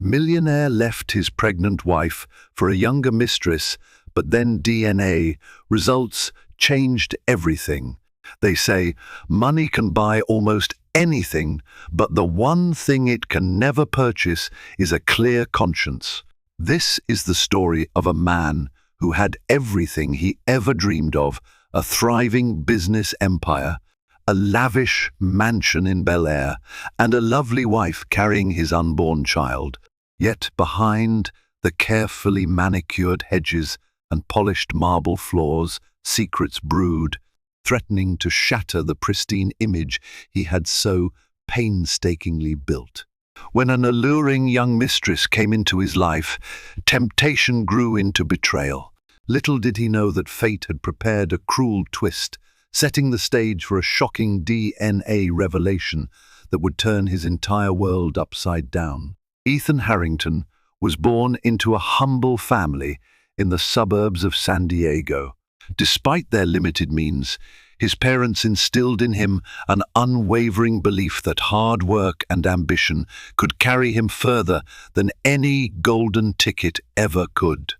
Millionaire left his pregnant wife for a younger mistress, but then DNA results changed everything. They say money can buy almost anything, but the one thing it can never purchase is a clear conscience. This is the story of a man who had everything he ever dreamed of: a thriving business empire, a lavish mansion in Bel Air, and a lovely wife carrying his unborn child. Yet behind the carefully manicured hedges and polished marble floors, secrets brewed, threatening to shatter the pristine image he had so painstakingly built. When an alluring young mistress came into his life, temptation grew into betrayal. Little did he know that fate had prepared a cruel twist, setting the stage for a shocking DNA revelation that would turn his entire world upside down. Ethan Harrington was born into a humble family in the suburbs of San Diego. Despite their limited means, his parents instilled in him an unwavering belief that hard work and ambition could carry him further than any golden ticket ever could.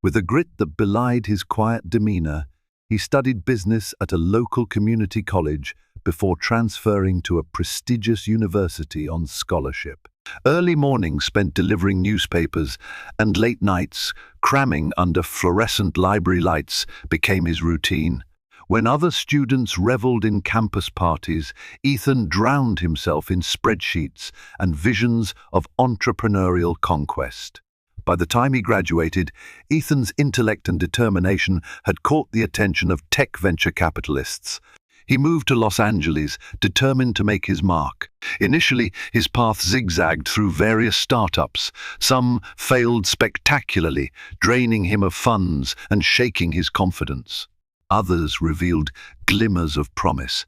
With a grit that belied his quiet demeanor, he studied business at a local community college before transferring to a prestigious university on scholarship. Early mornings spent delivering newspapers, and late nights cramming under fluorescent library lights became his routine. When other students reveled in campus parties, Ethan drowned himself in spreadsheets and visions of entrepreneurial conquest. By the time he graduated, Ethan's intellect and determination had caught the attention of tech venture capitalists. He moved to Los Angeles, determined to make his mark. Initially, his path zigzagged through various startups. Some failed spectacularly, draining him of funds and shaking his confidence. Others revealed glimmers of promise.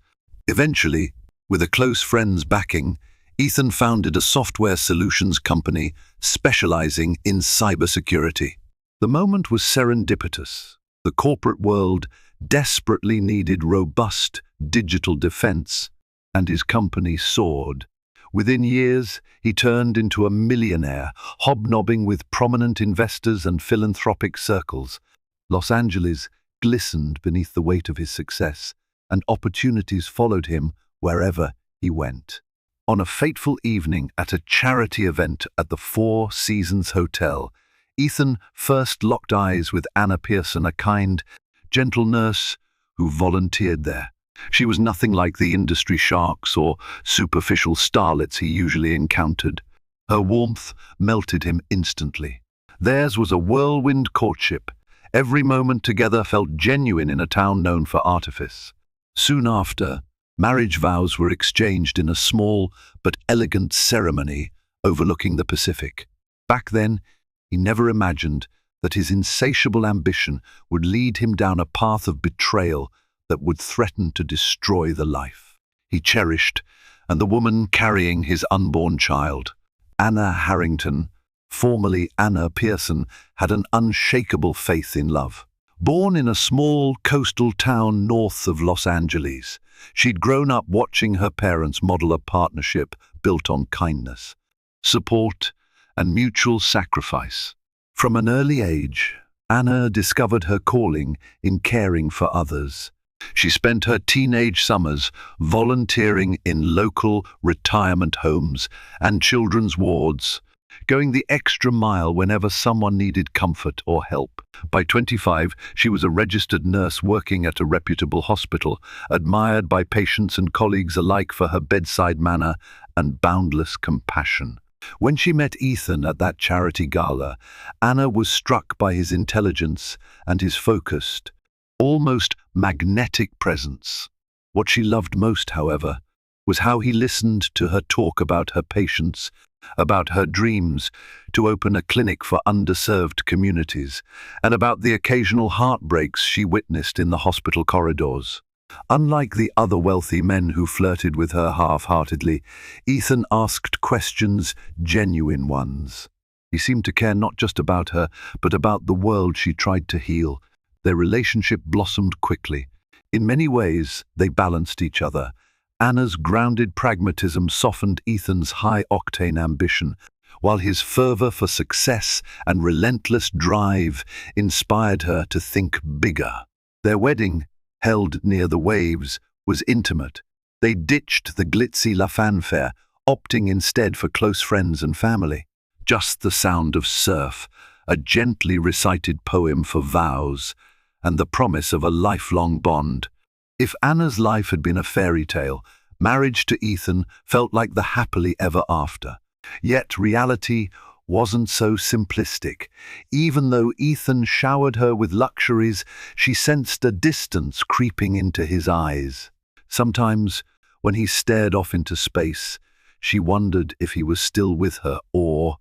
Eventually, with a close friend's backing, Ethan founded a software solutions company specializing in cybersecurity. The moment was serendipitous. The corporate world desperately needed robust digital defense, and his company soared. Within years, he turned into a millionaire, hobnobbing with prominent investors and philanthropic circles. Los Angeles glistened beneath the weight of his success, and opportunities followed him wherever he went. On a fateful evening at a charity event at the Four Seasons Hotel, Ethan first locked eyes with Anna Pearson, a kind, gentle nurse who volunteered there. She was nothing like the industry sharks or superficial starlets he usually encountered. Her warmth melted him instantly. Theirs was a whirlwind courtship. Every moment together felt genuine in a town known for artifice. Soon after, marriage vows were exchanged in a small but elegant ceremony overlooking the Pacific. Back then, he never imagined that his insatiable ambition would lead him down a path of betrayal that would threaten to destroy the life he cherished and the woman carrying his unborn child. Anna Harrington, formerly Anna Pearson, had an unshakable faith in love. Born in a small coastal town north of Los Angeles, she'd grown up watching her parents model a partnership built on kindness, support, and mutual sacrifice. From an early age, Anna discovered her calling in caring for others. She spent her teenage summers volunteering in local retirement homes and children's wards, going the extra mile whenever someone needed comfort or help. By 25, she was a registered nurse working at a reputable hospital, admired by patients and colleagues alike for her bedside manner and boundless compassion. When she met Ethan at that charity gala, Anna was struck by his intelligence and his focused, almost magnetic presence. What she loved most, however, was how he listened to her talk about her patients, about her dreams to open a clinic for underserved communities, and about the occasional heartbreaks she witnessed in the hospital corridors. Unlike the other wealthy men who flirted with her half-heartedly, Ethan asked questions, genuine ones. He seemed to care not just about her, but about the world she tried to heal. Their relationship blossomed quickly. In many ways, they balanced each other. Anna's grounded pragmatism softened Ethan's high-octane ambition, while his fervor for success and relentless drive inspired her to think bigger. Their wedding, held near the waves, was intimate. They ditched the glitzy la fanfare, opting instead for close friends and family. Just the sound of surf, a gently recited poem for vows, and the promise of a lifelong bond. If Anna's life had been a fairy tale, marriage to Ethan felt like the happily ever after. Yet reality wasn't so simplistic. Even though Ethan showered her with luxuries, she sensed a distance creeping into his eyes. Sometimes, when he stared off into space, she wondered if he was still with her, or,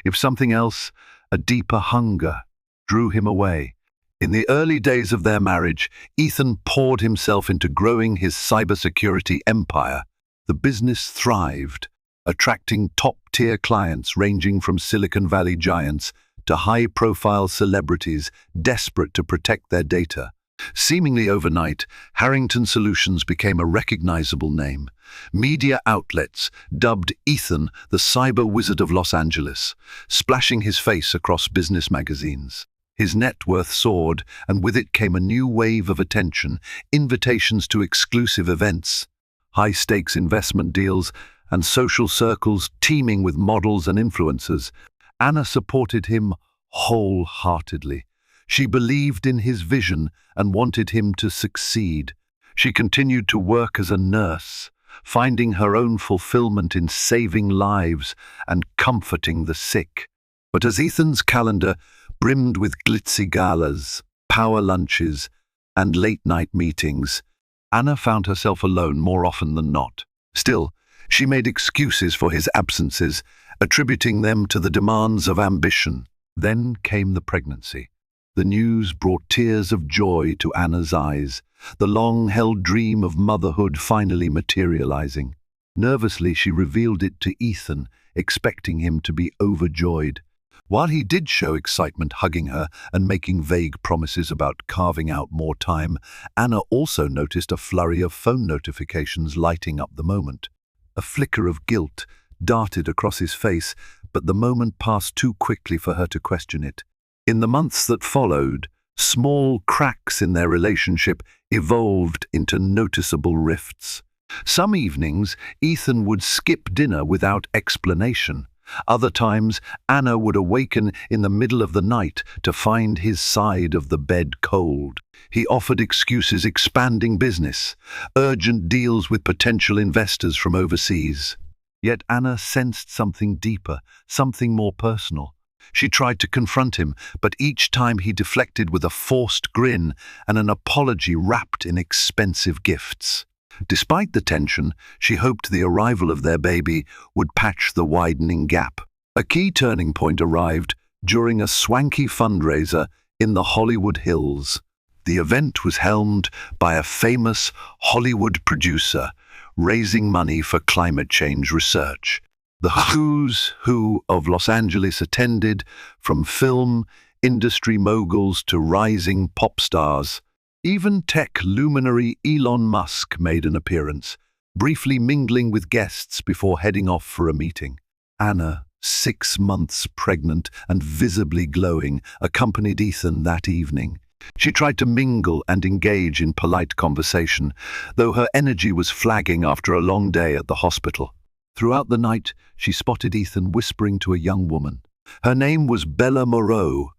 if something else, a deeper hunger, drew him away. In the early days of their marriage, Ethan poured himself into growing his cybersecurity empire. The business thrived, attracting top-tier clients ranging from Silicon Valley giants to high-profile celebrities desperate to protect their data. Seemingly overnight, Harrington Solutions became a recognizable name. Media outlets dubbed Ethan the Cyber Wizard of Los Angeles, splashing his face across business magazines. His net worth soared, and with it came a new wave of attention, invitations to exclusive events, high-stakes investment deals, and social circles teeming with models and influencers. Anna supported him wholeheartedly. She believed in his vision and wanted him to succeed. She continued to work as a nurse, finding her own fulfillment in saving lives and comforting the sick. But as Ethan's calendar brimmed with glitzy galas, power lunches, and late-night meetings, Anna found herself alone more often than not. Still, she made excuses for his absences, attributing them to the demands of ambition. Then came the pregnancy. The news brought tears of joy to Anna's eyes, the long-held dream of motherhood finally materializing. Nervously, she revealed it to Ethan, expecting him to be overjoyed. While he did show excitement hugging her and making vague promises about carving out more time, Anna also noticed a flurry of phone notifications lighting up the moment. A flicker of guilt darted across his face, but the moment passed too quickly for her to question it. In the months that followed, small cracks in their relationship evolved into noticeable rifts. Some evenings, Ethan would skip dinner without explanation. Other times, Anna would awaken in the middle of the night to find his side of the bed cold. He offered excuses, expanding business, urgent deals with potential investors from overseas. Yet Anna sensed something deeper, something more personal. She tried to confront him, but each time he deflected with a forced grin and an apology wrapped in expensive gifts. Despite the tension, she hoped the arrival of their baby would patch the widening gap. A key turning point arrived during a swanky fundraiser in the Hollywood Hills. The event was helmed by a famous Hollywood producer, raising money for climate change research. The who's who of Los Angeles attended, from film industry moguls to rising pop stars. Even tech luminary Elon Musk made an appearance, briefly mingling with guests before heading off for a meeting. Anna, 6 months pregnant and visibly glowing, accompanied Ethan that evening. She tried to mingle and engage in polite conversation, though her energy was flagging after a long day at the hospital. Throughout the night, she spotted Ethan whispering to a young woman. Her name was Bella Moreau,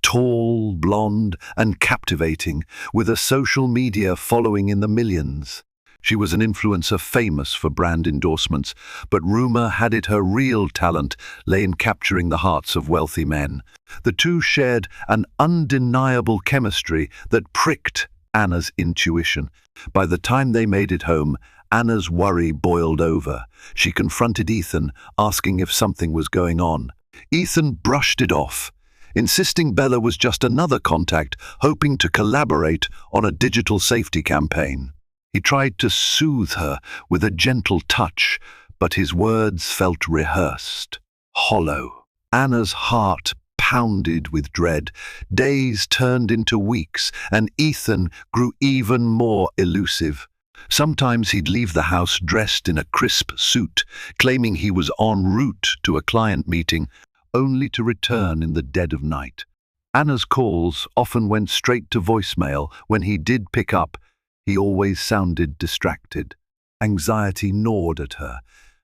tall, blonde, and captivating, with a social media following in the millions. She was an influencer famous for brand endorsements, but rumor had it her real talent lay in capturing the hearts of wealthy men. The two shared an undeniable chemistry that pricked Anna's intuition. By the time they made it home, Anna's worry boiled over. She confronted Ethan, asking if something was going on. Ethan brushed it off, insisting Bella was just another contact hoping to collaborate on a digital safety campaign. He tried to soothe her with a gentle touch, but his words felt rehearsed, hollow. Anna's heart pounded with dread. Days turned into weeks, and Ethan grew even more elusive. Sometimes he'd leave the house dressed in a crisp suit, claiming he was en route to a client meeting, only to return in the dead of night. Anna's calls often went straight to voicemail. When he did pick up, he always sounded distracted. Anxiety gnawed at her,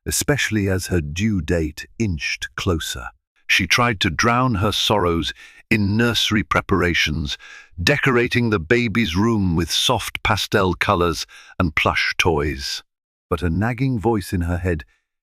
especially as her due date inched closer. She tried to drown her sorrows in nursery preparations, decorating the baby's room with soft pastel colors and plush toys. But a nagging voice in her head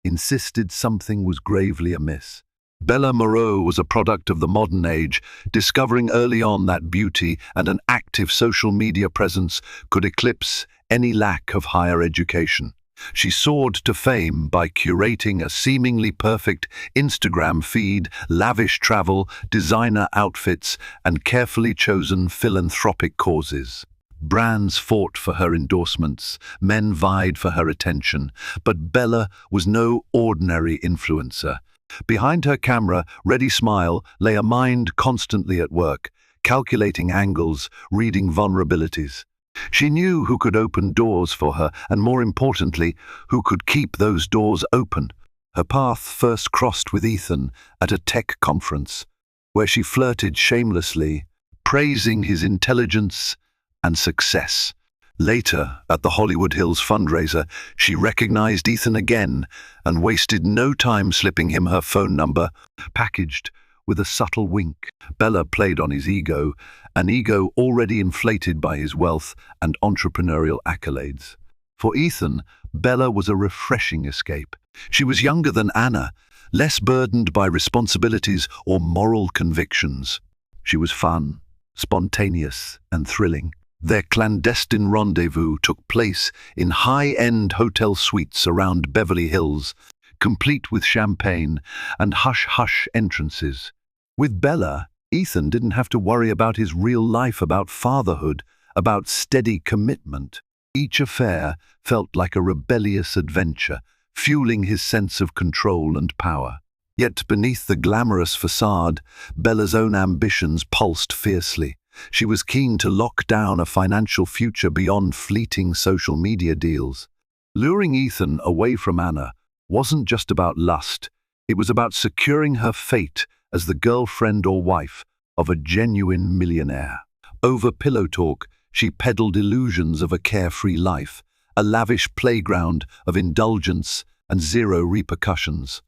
insisted something was gravely amiss. Bella Moreau was a product of the modern age, discovering early on that beauty and an active social media presence could eclipse any lack of higher education. She soared to fame by curating a seemingly perfect Instagram feed, lavish travel, designer outfits, and carefully chosen philanthropic causes. Brands fought for her endorsements, men vied for her attention, but Bella was no ordinary influencer. Behind her camera, ready smile, lay a mind constantly at work, calculating angles, reading vulnerabilities. She knew who could open doors for her, and more importantly, who could keep those doors open. Her path first crossed with Ethan at a tech conference, where she flirted shamelessly, praising his intelligence and success. Later, at the Hollywood Hills fundraiser, she recognized Ethan again and wasted no time slipping him her phone number, packaged with a subtle wink. Bella played on his ego, an ego already inflated by his wealth and entrepreneurial accolades. For Ethan, Bella was a refreshing escape. She was younger than Anna, less burdened by responsibilities or moral convictions. She was fun, spontaneous, and thrilling. Their clandestine rendezvous took place in high-end hotel suites around Beverly Hills, complete with champagne and hush-hush entrances. With Bella, Ethan didn't have to worry about his real life, about fatherhood, about steady commitment. Each affair felt like a rebellious adventure, fueling his sense of control and power. Yet beneath the glamorous facade, Bella's own ambitions pulsed fiercely. She was keen to lock down a financial future beyond fleeting social media deals. Luring Ethan away from Anna wasn't just about lust, it was about securing her fate as the girlfriend or wife of a genuine millionaire. Over pillow talk, she peddled illusions of a carefree life, a lavish playground of indulgence and zero repercussions.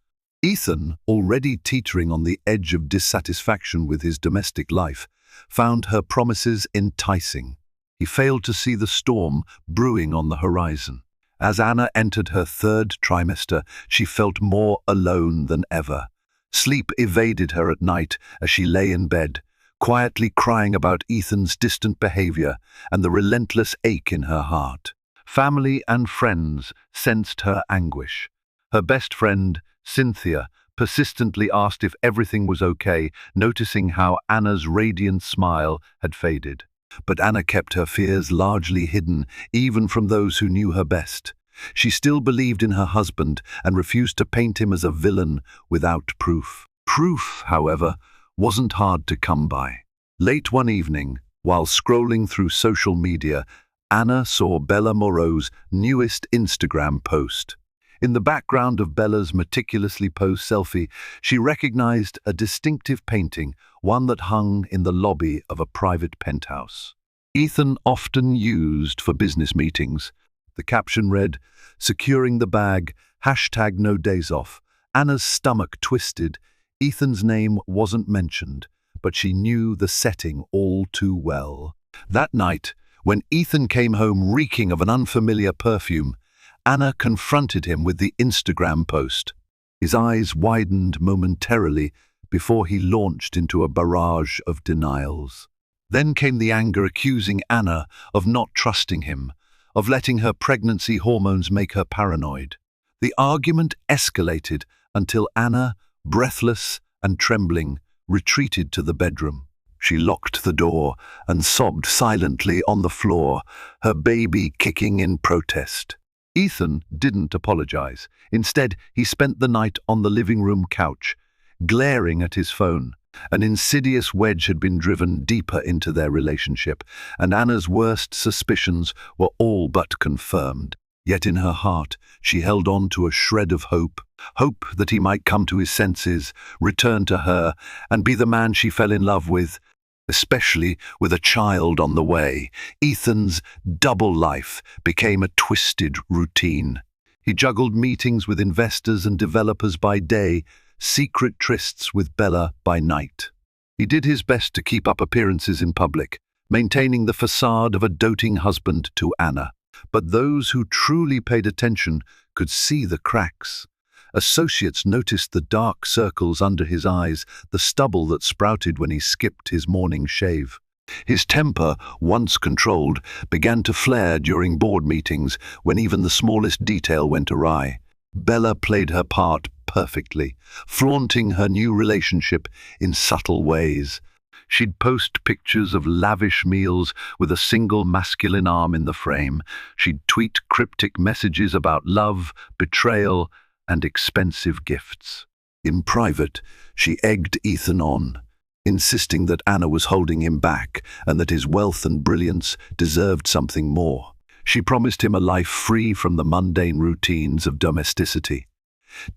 Ethan, already teetering on the edge of dissatisfaction with his domestic life, found her promises enticing. He failed to see the storm brewing on the horizon. As Anna entered her third trimester, she felt more alone than ever. Sleep evaded her at night as she lay in bed, quietly crying about Ethan's distant behavior and the relentless ache in her heart. Family and friends sensed her anguish. Her best friend, Cynthia, persistently asked if everything was okay, noticing how Anna's radiant smile had faded. But Anna kept her fears largely hidden, even from those who knew her best. She still believed in her husband and refused to paint him as a villain without proof. Proof, however, wasn't hard to come by. Late one evening, while scrolling through social media, Anna saw Bella Moreau's newest Instagram post. In the background of Bella's meticulously posed selfie, she recognized a distinctive painting, one that hung in the lobby of a private penthouse. Ethan often used for business meetings. The caption read, "Securing the bag, #no days off." Anna's stomach twisted. Ethan's name wasn't mentioned, but she knew the setting all too well. That night, when Ethan came home reeking of an unfamiliar perfume, Anna confronted him with the Instagram post. His eyes widened momentarily before he launched into a barrage of denials. Then came the anger, accusing Anna of not trusting him, of letting her pregnancy hormones make her paranoid. The argument escalated until Anna, breathless and trembling, retreated to the bedroom. She locked the door and sobbed silently on the floor, her baby kicking in protest. Ethan didn't apologize. Instead, he spent the night on the living room couch, glaring at his phone. An insidious wedge had been driven deeper into their relationship, and Anna's worst suspicions were all but confirmed. Yet in her heart, she held on to a shred of hope that he might come to his senses, return to her, and be the man she fell in love with. Especially with a child on the way, Ethan's double life became a twisted routine. He juggled meetings with investors and developers by day, secret trysts with Bella by night. He did his best to keep up appearances in public, maintaining the facade of a doting husband to Anna. But those who truly paid attention could see the cracks. Associates noticed the dark circles under his eyes, the stubble that sprouted when he skipped his morning shave. His temper, once controlled, began to flare during board meetings when even the smallest detail went awry. Bella played her part perfectly, flaunting her new relationship in subtle ways. She'd post pictures of lavish meals with a single masculine arm in the frame. She'd tweet cryptic messages about love, betrayal, and expensive gifts. In private, she egged Ethan on, insisting that Anna was holding him back and that his wealth and brilliance deserved something more. She promised him a life free from the mundane routines of domesticity.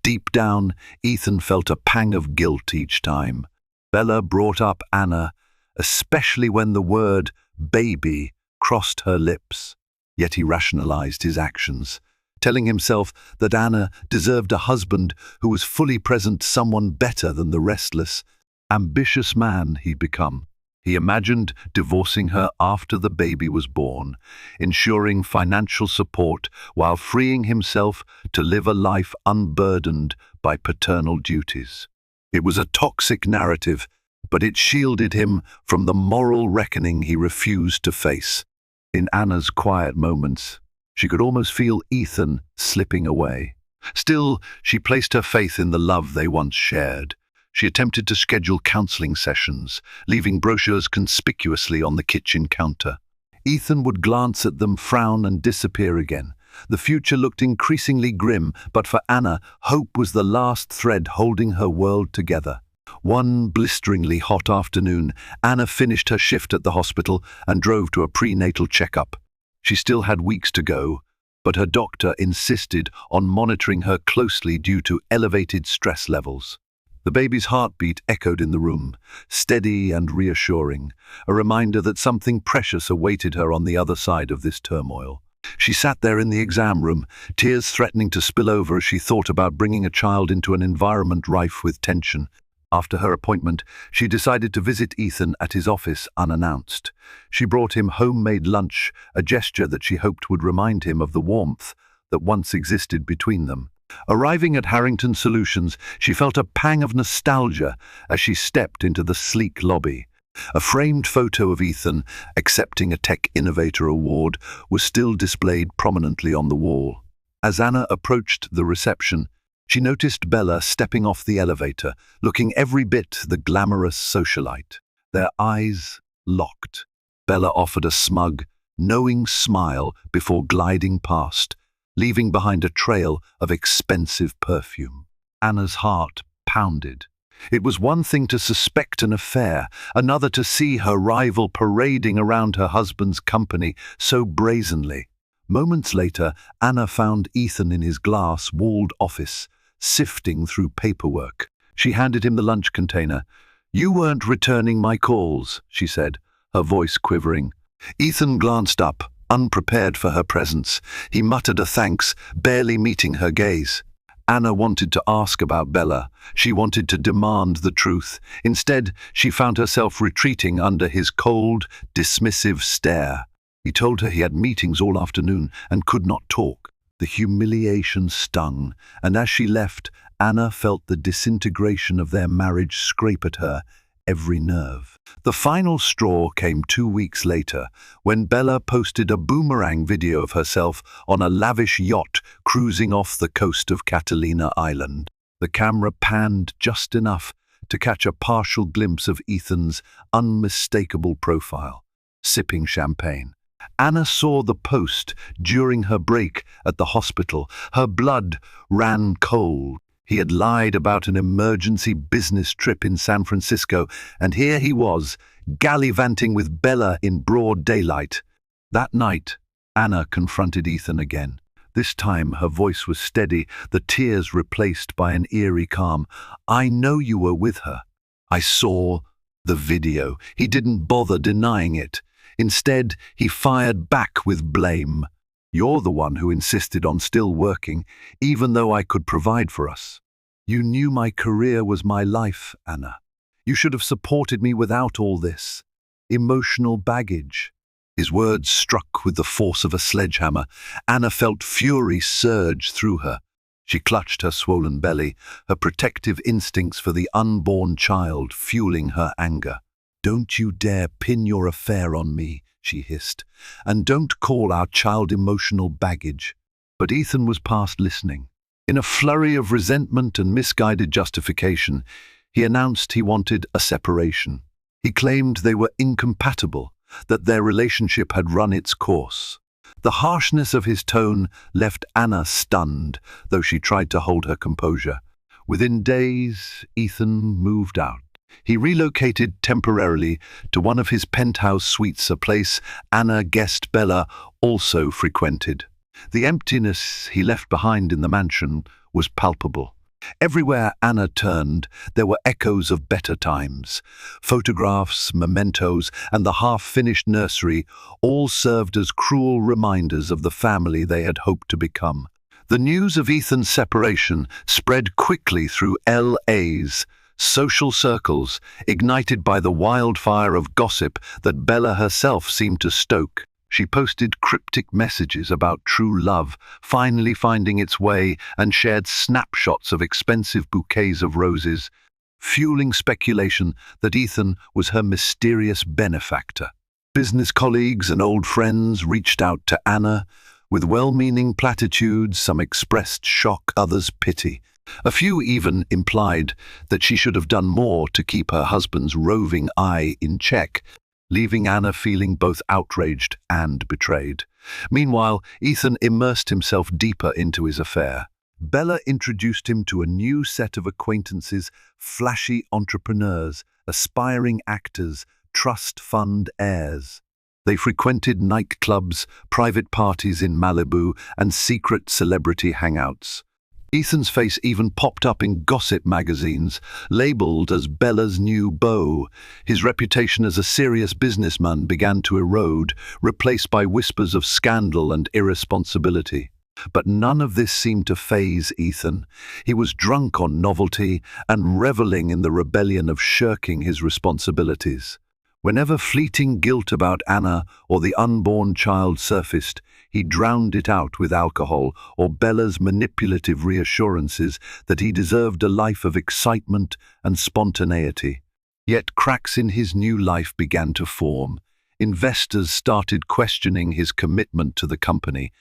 Deep down, Ethan felt a pang of guilt each time. Bella brought up Anna, especially when the word baby crossed her lips. Yet he rationalized his actions, telling himself that Anna deserved a husband who was fully present, someone better than the restless, ambitious man he'd become. He imagined divorcing her after the baby was born, ensuring financial support while freeing himself to live a life unburdened by paternal duties. It was a toxic narrative, but it shielded him from the moral reckoning he refused to face. In Anna's quiet moments, she could almost feel Ethan slipping away. Still, she placed her faith in the love they once shared. She attempted to schedule counseling sessions, leaving brochures conspicuously on the kitchen counter. Ethan would glance at them, frown, and disappear again. The future looked increasingly grim, but for Anna, hope was the last thread holding her world together. One blisteringly hot afternoon, Anna finished her shift at the hospital and drove to a prenatal checkup. She still had weeks to go, but her doctor insisted on monitoring her closely due to elevated stress levels. The baby's heartbeat echoed in the room, steady and reassuring, a reminder that something precious awaited her on the other side of this turmoil. She sat there in the exam room, tears threatening to spill over as she thought about bringing a child into an environment rife with tension. After her appointment, she decided to visit Ethan at his office unannounced. She brought him homemade lunch, a gesture that she hoped would remind him of the warmth that once existed between them. Arriving at Harrington Solutions, she felt a pang of nostalgia as she stepped into the sleek lobby. A framed photo of Ethan accepting a Tech Innovator Award was still displayed prominently on the wall. As Anna approached the reception, she noticed Bella stepping off the elevator, looking every bit the glamorous socialite. Their eyes locked. Bella offered a smug, knowing smile before gliding past, leaving behind a trail of expensive perfume. Anna's heart pounded. It was one thing to suspect an affair, another to see her rival parading around her husband's company so brazenly. Moments later, Anna found Ethan in his glass-walled office, sifting through paperwork. She handed him the lunch container. "You weren't returning my calls," she said, her voice quivering. Ethan glanced up, unprepared for her presence. He muttered a thanks, barely meeting her gaze. Anna wanted to ask about Bella. She wanted to demand the truth. Instead, she found herself retreating under his cold, dismissive stare. He told her he had meetings all afternoon and could not talk. The humiliation stung, and as she left, Anna felt the disintegration of their marriage scrape at her every nerve. The final straw came 2 weeks later, when Bella posted a boomerang video of herself on a lavish yacht cruising off the coast of Catalina Island. The camera panned just enough to catch a partial glimpse of Ethan's unmistakable profile, sipping champagne. Anna saw the post during her break at the hospital. Her blood ran cold. He had lied about an emergency business trip in San Francisco, and here he was, gallivanting with Bella in broad daylight. That night, Anna confronted Ethan again. This time her voice was steady, the tears replaced by an eerie calm. "I know you were with her. I saw the video." He didn't bother denying it. Instead, he fired back with blame. "You're the one who insisted on still working, even though I could provide for us. You knew my career was my life, Anna. You should have supported me without all this emotional baggage." His words struck with the force of a sledgehammer. Anna felt fury surge through her. She clutched her swollen belly, her protective instincts for the unborn child fueling her anger. "Don't you dare pin your affair on me," she hissed, "and don't call our child emotional baggage." But Ethan was past listening. In a flurry of resentment and misguided justification, he announced he wanted a separation. He claimed they were incompatible, that their relationship had run its course. The harshness of his tone left Anna stunned, though she tried to hold her composure. Within days, Ethan moved out. He relocated temporarily to one of his penthouse suites, a place Anna guest Bella also frequented. The emptiness he left behind in the mansion was palpable. Everywhere Anna turned, there were echoes of better times. Photographs, mementos, and the half-finished nursery all served as cruel reminders of the family they had hoped to become. The news of Ethan's separation spread quickly through LA's social circles, ignited by the wildfire of gossip that Bella herself seemed to stoke. She posted cryptic messages about true love finally finding its way and shared snapshots of expensive bouquets of roses, fueling speculation that Ethan was her mysterious benefactor. Business colleagues and old friends reached out to Anna with well-meaning platitudes. Some expressed shock, others pity. A few even implied that she should have done more to keep her husband's roving eye in check, leaving Anna feeling both outraged and betrayed. Meanwhile, Ethan immersed himself deeper into his affair. Bella introduced him to a new set of acquaintances, flashy entrepreneurs, aspiring actors, trust fund heirs. They frequented nightclubs, private parties in Malibu, and secret celebrity hangouts. Ethan's face even popped up in gossip magazines, labeled as Bella's new beau. His reputation as a serious businessman began to erode, replaced by whispers of scandal and irresponsibility. But none of this seemed to faze Ethan. He was drunk on novelty and reveling in the rebellion of shirking his responsibilities. Whenever fleeting guilt about Anna or the unborn child surfaced, he drowned it out with alcohol or Bella's manipulative reassurances that he deserved a life of excitement and spontaneity. Yet cracks in his new life began to form. Investors started questioning his commitment to the company.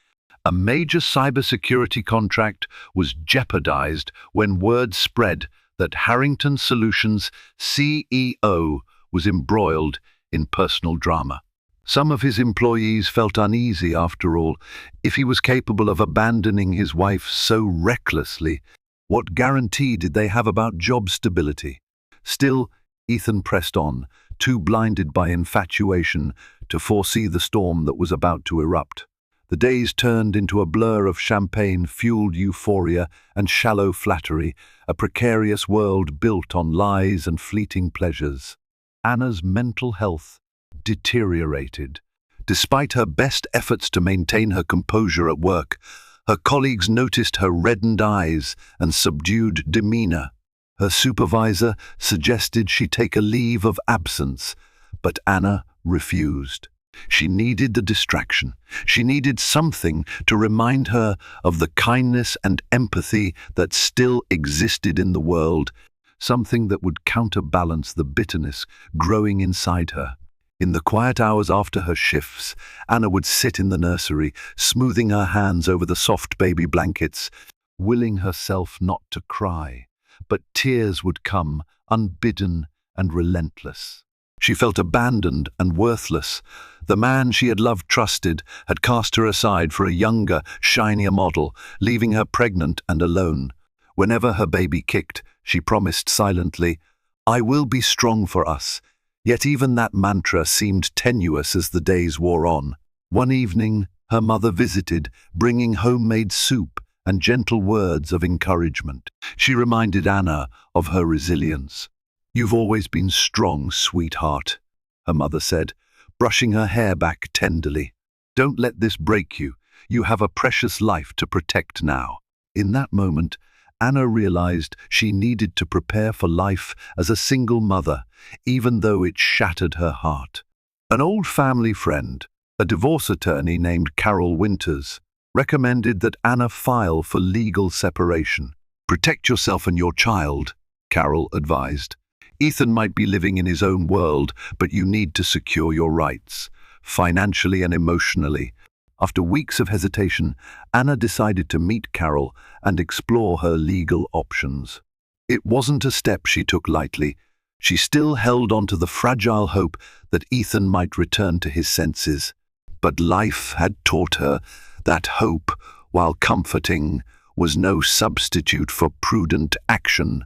A major cybersecurity contract was jeopardized when word spread that Harrington Solutions' CEO was embroiled in personal drama. Some of his employees felt uneasy, after all. If he was capable of abandoning his wife so recklessly, what guarantee did they have about job stability? Still, Ethan pressed on, too blinded by infatuation to foresee the storm that was about to erupt. The days turned into a blur of champagne-fueled euphoria and shallow flattery, a precarious world built on lies and fleeting pleasures. Anna's mental health deteriorated. Despite her best efforts to maintain her composure at work, her colleagues noticed her reddened eyes and subdued demeanor. Her supervisor suggested she take a leave of absence, but Anna refused. She needed the distraction. She needed something to remind her of the kindness and empathy that still existed in the world, something that would counterbalance the bitterness growing inside her. In the quiet hours after her shifts, Anna would sit in the nursery, smoothing her hands over the soft baby blankets, willing herself not to cry. But tears would come, unbidden and relentless. She felt abandoned and worthless. The man she had loved, trusted, had cast her aside for a younger, shinier model, leaving her pregnant and alone. Whenever her baby kicked, she promised silently, "I will be strong for us." Yet even that mantra seemed tenuous as the days wore on. One evening, her mother visited, bringing homemade soup and gentle words of encouragement. She reminded Anna of her resilience. "You've always been strong, sweetheart," her mother said, brushing her hair back tenderly. "Don't let this break you. You have a precious life to protect now." In that moment, Anna realized she needed to prepare for life as a single mother, even though it shattered her heart. An old family friend, a divorce attorney named Carol Winters, recommended that Anna file for legal separation. "Protect yourself and your child," Carol advised. "Ethan might be living in his own world, but you need to secure your rights, financially and emotionally." After weeks of hesitation, Anna decided to meet Carol and explore her legal options. It wasn't a step she took lightly. She still held on to the fragile hope that Ethan might return to his senses. But life had taught her that hope, while comforting, was no substitute for prudent action.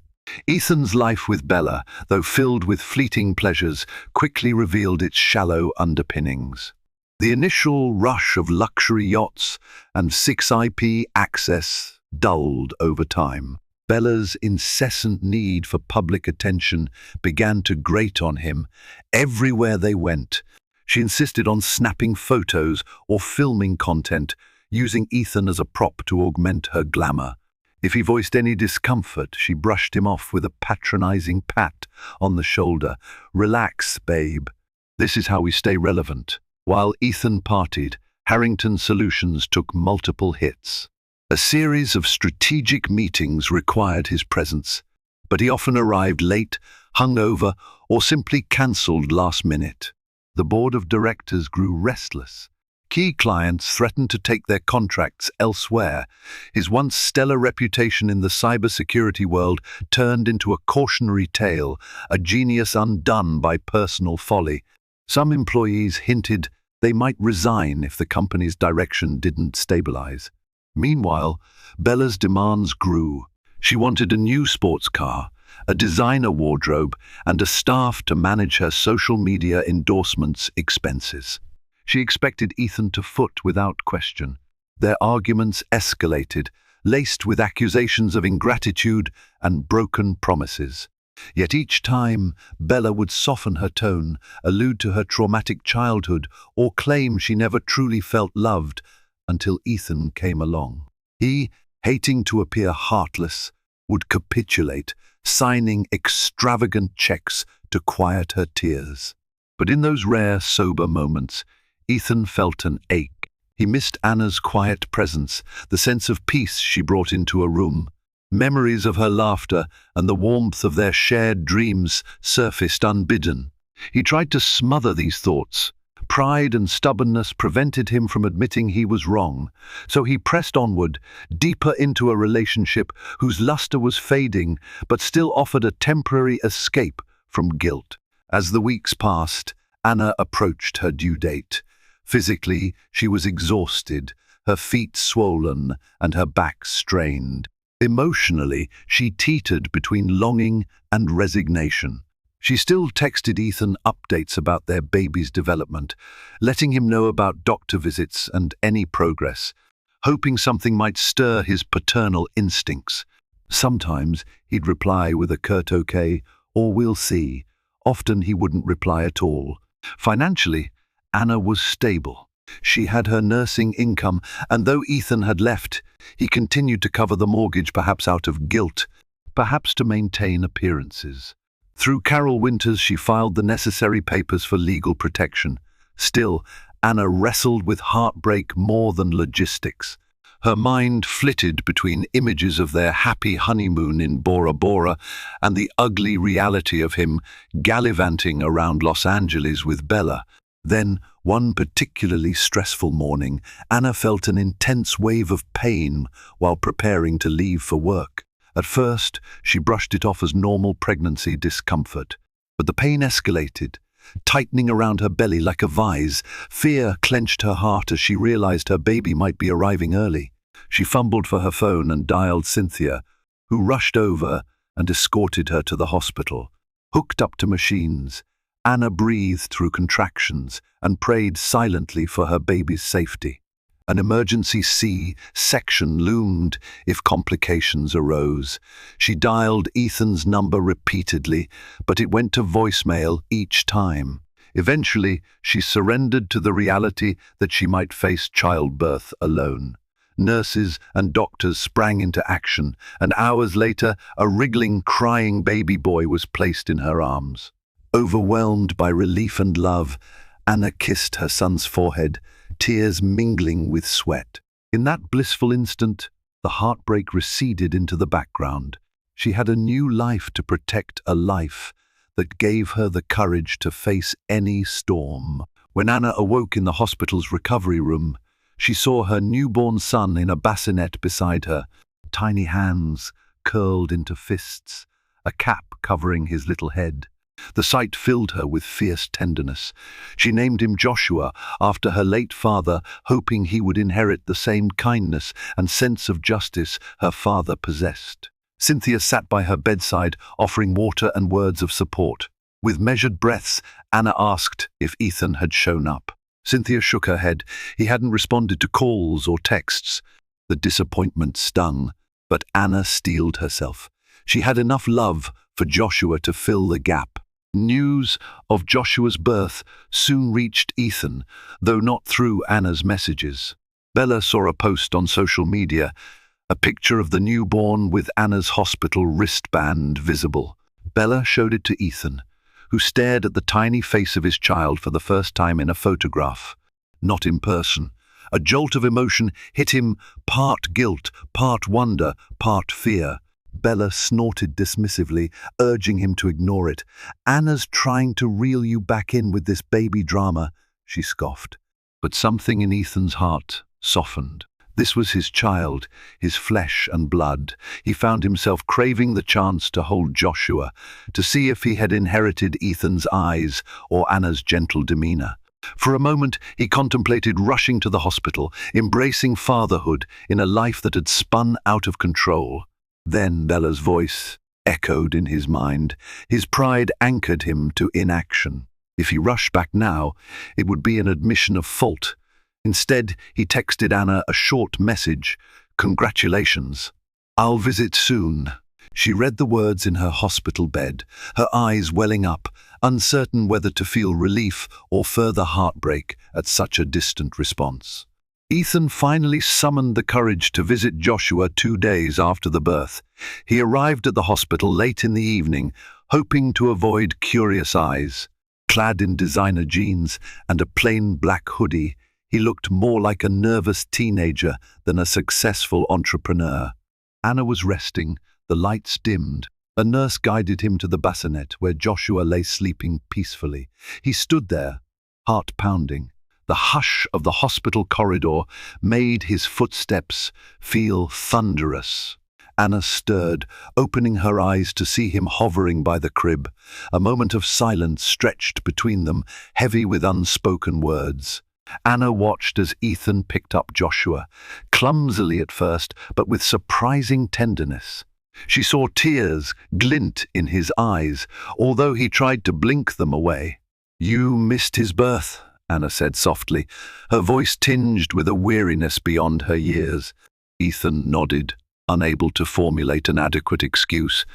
Ethan's life with Bella, though filled with fleeting pleasures, quickly revealed its shallow underpinnings. The initial rush of luxury yachts and 6IP access dulled over time. Bella's incessant need for public attention began to grate on him. Everywhere they went, she insisted on snapping photos or filming content, using Ethan as a prop to augment her glamour. If he voiced any discomfort, she brushed him off with a patronizing pat on the shoulder. "Relax, babe. This is how we stay relevant." While Ethan partied, Harrington Solutions took multiple hits. A series of strategic meetings required his presence, but he often arrived late, hungover, or simply cancelled last minute. The board of directors grew restless. Key clients threatened to take their contracts elsewhere. His once stellar reputation in the cybersecurity world turned into a cautionary tale, a genius undone by personal folly. Some employees hinted they might resign if the company's direction didn't stabilize. Meanwhile, Bella's demands grew. She wanted a new sports car, a designer wardrobe, and a staff to manage her social media endorsements expenses. She expected Ethan to foot without question. Their arguments escalated, laced with accusations of ingratitude and broken promises. Yet each time, Bella would soften her tone, allude to her traumatic childhood, or claim she never truly felt loved, until Ethan came along. He, hating to appear heartless, would capitulate, signing extravagant checks to quiet her tears. But in those rare, sober moments, Ethan felt an ache. He missed Anna's quiet presence, the sense of peace she brought into a room. Memories of her laughter and the warmth of their shared dreams surfaced unbidden. He tried to smother these thoughts. Pride and stubbornness prevented him from admitting he was wrong, so he pressed onward, deeper into a relationship whose luster was fading, but still offered a temporary escape from guilt. As the weeks passed, Anna approached her due date. Physically, she was exhausted, her feet swollen and her back strained. Emotionally, she teetered between longing and resignation. She still texted Ethan updates about their baby's development, letting him know about doctor visits and any progress, hoping something might stir his paternal instincts. Sometimes he'd reply with a curt "okay" or "we'll see." Often he wouldn't reply at all. Financially, Anna was stable. She had her nursing income, and though Ethan had left, he continued to cover the mortgage, perhaps out of guilt, perhaps to maintain appearances. Through Carol Winters, she filed the necessary papers for legal protection. Still, Anna wrestled with heartbreak more than logistics. Her mind flitted between images of their happy honeymoon in Bora Bora and the ugly reality of him gallivanting around Los Angeles with Bella. Then, one particularly stressful morning, Anna felt an intense wave of pain while preparing to leave for work. At first, she brushed it off as normal pregnancy discomfort. But the pain escalated, tightening around her belly like a vise. Fear clenched her heart as she realized her baby might be arriving early. She fumbled for her phone and dialed Cynthia, who rushed over and escorted her to the hospital. Hooked up to machines, Anna breathed through contractions and prayed silently for her baby's safety. An emergency C-section loomed if complications arose. She dialed Ethan's number repeatedly, but it went to voicemail each time. Eventually, she surrendered to the reality that she might face childbirth alone. Nurses and doctors sprang into action, and hours later, a wriggling, crying baby boy was placed in her arms. Overwhelmed by relief and love, Anna kissed her son's forehead, tears mingling with sweat. In that blissful instant, the heartbreak receded into the background. She had a new life to protect, a life that gave her the courage to face any storm. When Anna awoke in the hospital's recovery room, she saw her newborn son in a bassinet beside her, tiny hands curled into fists, a cap covering his little head. The sight filled her with fierce tenderness. She named him Joshua after her late father, hoping he would inherit the same kindness and sense of justice her father possessed. Cynthia sat by her bedside, offering water and words of support. With measured breaths, Anna asked if Ethan had shown up. Cynthia shook her head. He hadn't responded to calls or texts. The disappointment stung, but Anna steeled herself. She had enough love for Joshua to fill the gap. News of Joshua's birth soon reached Ethan, though not through Anna's messages. Bella saw a post on social media, a picture of the newborn with Anna's hospital wristband visible. Bella showed it to Ethan, who stared at the tiny face of his child for the first time in a photograph, not in person. A jolt of emotion hit him, part guilt, part wonder, part fear. Bella snorted dismissively, urging him to ignore it. "Anna's trying to reel you back in with this baby drama," she scoffed. But something in Ethan's heart softened. This was his child, his flesh and blood. He found himself craving the chance to hold Joshua, to see if he had inherited Ethan's eyes or Anna's gentle demeanor. For a moment, he contemplated rushing to the hospital, embracing fatherhood in a life that had spun out of control. Then Bella's voice echoed in his mind. His pride anchored him to inaction. If he rushed back now, it would be an admission of fault. Instead, he texted Anna a short message. "Congratulations. I'll visit soon." She read the words in her hospital bed, her eyes welling up, uncertain whether to feel relief or further heartbreak at such a distant response. Ethan finally summoned the courage to visit Joshua 2 days after the birth. He arrived at the hospital late in the evening, hoping to avoid curious eyes. Clad in designer jeans and a plain black hoodie, he looked more like a nervous teenager than a successful entrepreneur. Anna was resting, the lights dimmed. A nurse guided him to the bassinet where Joshua lay sleeping peacefully. He stood there, heart pounding. The hush of the hospital corridor made his footsteps feel thunderous. Anna stirred, opening her eyes to see him hovering by the crib. A moment of silence stretched between them, heavy with unspoken words. Anna watched as Ethan picked up Joshua, clumsily at first, but with surprising tenderness. She saw tears glint in his eyes, although he tried to blink them away. "You missed his birth," Anna said softly, her voice tinged with a weariness beyond her years. Ethan nodded, unable to formulate an adequate excuse.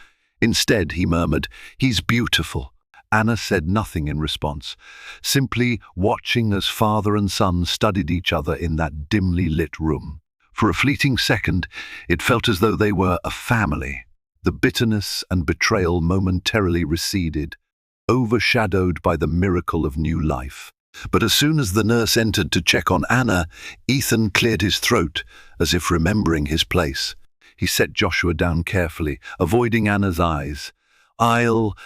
Instead, he murmured, "He's beautiful." Anna said nothing in response, simply watching as father and son studied each other in that dimly lit room. For a fleeting second, it felt as though they were a family. The bitterness and betrayal momentarily receded, overshadowed by the miracle of new life. But as soon as the nurse entered to check on Anna, Ethan cleared his throat, as if remembering his place. He set Joshua down carefully, avoiding Anna's eyes. "I'll,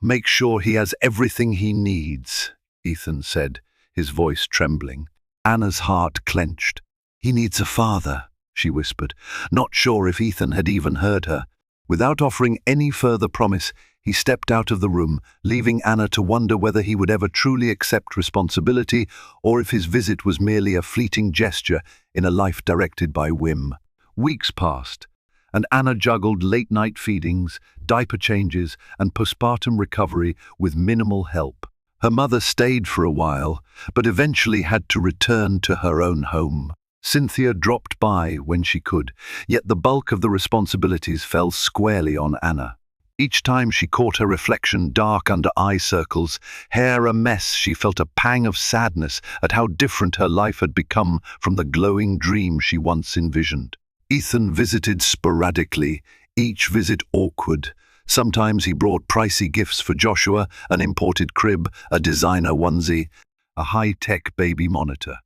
make sure he has everything he needs," Ethan said, his voice trembling. Anna's heart clenched. "He needs a father," she whispered, not sure if Ethan had even heard her. Without offering any further promise, he stepped out of the room, leaving Anna to wonder whether he would ever truly accept responsibility or if his visit was merely a fleeting gesture in a life directed by whim. Weeks passed, and Anna juggled late-night feedings, diaper changes, and postpartum recovery with minimal help. Her mother stayed for a while, but eventually had to return to her own home. Cynthia dropped by when she could, yet the bulk of the responsibilities fell squarely on Anna. Each time she caught her reflection dark under eye circles, hair a mess, she felt a pang of sadness at how different her life had become from the glowing dream she once envisioned. Ethan visited sporadically, each visit awkward. Sometimes he brought pricey gifts for Joshua, an imported crib, a designer onesie, a high-tech baby monitor.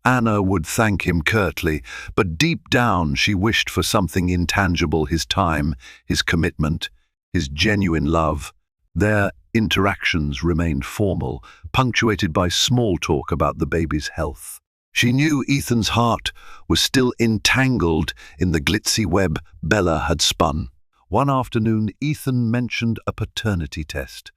Anna would thank him curtly, but deep down she wished for something intangible: his time, his commitment, his genuine love. Their interactions remained formal, punctuated by small talk about the baby's health. She knew Ethan's heart was still entangled in the glitzy web Bella had spun. One afternoon, Ethan mentioned a paternity test.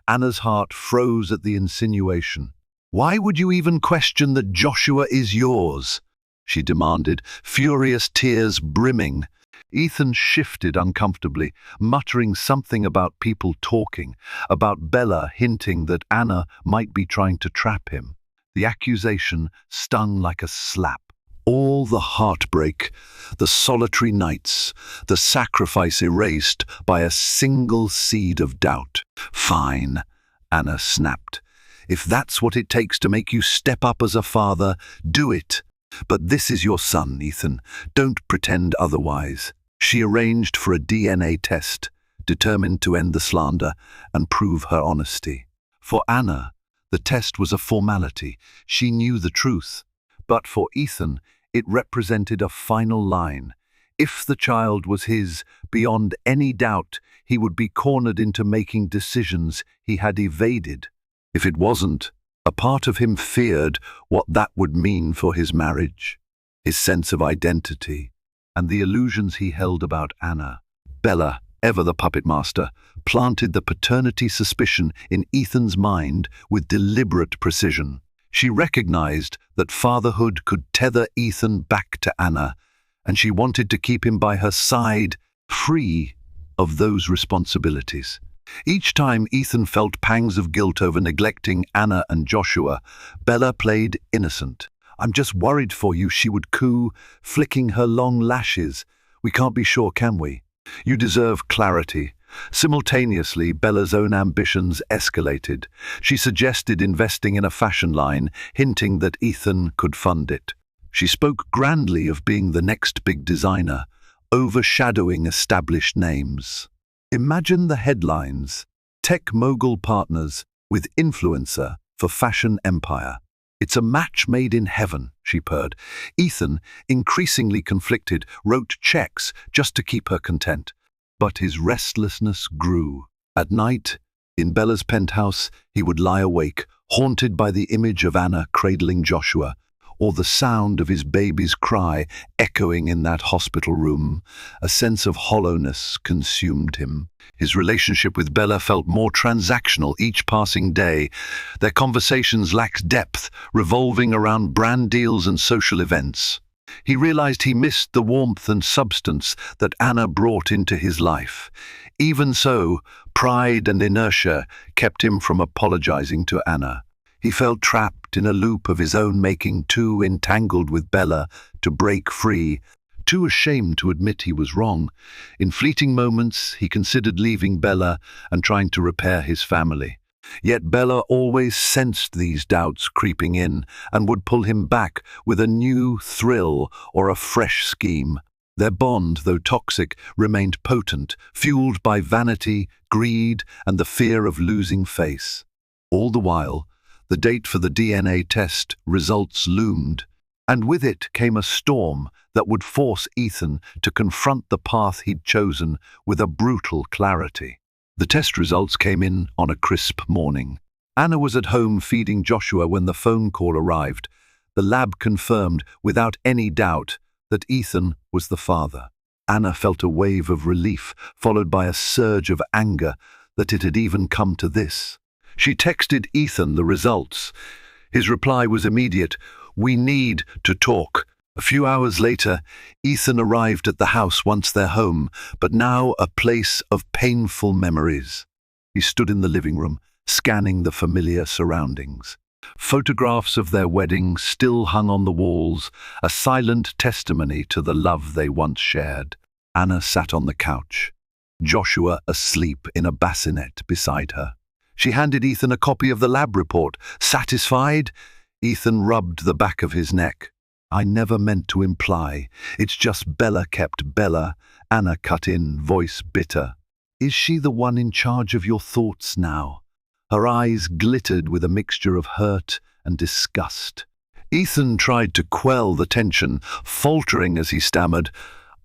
Anna's heart froze at the insinuation. "Why would you even question that Joshua is yours?" she demanded, furious tears brimming. Ethan shifted uncomfortably, muttering something about people talking, about Bella hinting that Anna might be trying to trap him. The accusation stung like a slap. All the heartbreak, the solitary nights, the sacrifice erased by a single seed of doubt. "Fine," Anna snapped. "If that's what it takes to make you step up as a father, do it. But this is your son, Ethan. Don't pretend otherwise." She arranged for a DNA test, determined to end the slander and prove her honesty. For Anna, the test was a formality. She knew the truth. But for Ethan, it represented a final line. If the child was his, beyond any doubt, he would be cornered into making decisions he had evaded. If it wasn't, a part of him feared what that would mean for his marriage, his sense of identity, and the illusions he held about Anna. Bella, ever the puppet master, planted the paternity suspicion in Ethan's mind with deliberate precision. She recognized that fatherhood could tether Ethan back to Anna, and she wanted to keep him by her side, free of those responsibilities. Each time Ethan felt pangs of guilt over neglecting Anna and Joshua, Bella played innocent. "I'm just worried for you," she would coo, flicking her long lashes. "We can't be sure, can we? You deserve clarity." Simultaneously, Bella's own ambitions escalated. She suggested investing in a fashion line, hinting that Ethan could fund it. She spoke grandly of being the next big designer, overshadowing established names. Imagine the headlines: "Tech mogul partners with influencer for fashion empire." "It's a match made in heaven," she purred. Ethan, increasingly conflicted, wrote checks just to keep her content. But his restlessness grew. At night, in Bella's penthouse, he would lie awake, haunted by the image of Anna cradling Joshua, or the sound of his baby's cry echoing in that hospital room. A sense of hollowness consumed him. His relationship with Bella felt more transactional each passing day. Their conversations lacked depth, revolving around brand deals and social events. He realized he missed the warmth and substance that Anna brought into his life. Even so, pride and inertia kept him from apologizing to Anna. He felt trapped in a loop of his own making, too entangled with Bella to break free, too ashamed to admit he was wrong. In fleeting moments, he considered leaving Bella and trying to repair his family. Yet Bella always sensed these doubts creeping in and would pull him back with a new thrill or a fresh scheme. Their bond, though toxic, remained potent, fueled by vanity, greed, and the fear of losing face. All the while, the date for the DNA test results loomed, and with it came a storm that would force Ethan to confront the path he'd chosen with a brutal clarity. The test results came in on a crisp morning. Anna was at home feeding Joshua when the phone call arrived. The lab confirmed, without any doubt, that Ethan was the father. Anna felt a wave of relief, followed by a surge of anger that it had even come to this. She texted Ethan the results. His reply was immediate: "We need to talk." A few hours later, Ethan arrived at the house once their home, but now a place of painful memories. He stood in the living room, scanning the familiar surroundings. Photographs of their wedding still hung on the walls, a silent testimony to the love they once shared. Anna sat on the couch, Joshua asleep in a bassinet beside her. She handed Ethan a copy of the lab report. Satisfied? Ethan rubbed the back of his neck. I never meant to imply. It's just Bella kept Bella. Anna cut in, voice bitter. Is she the one in charge of your thoughts now? Her eyes glittered with a mixture of hurt and disgust. Ethan tried to quell the tension, faltering as he stammered,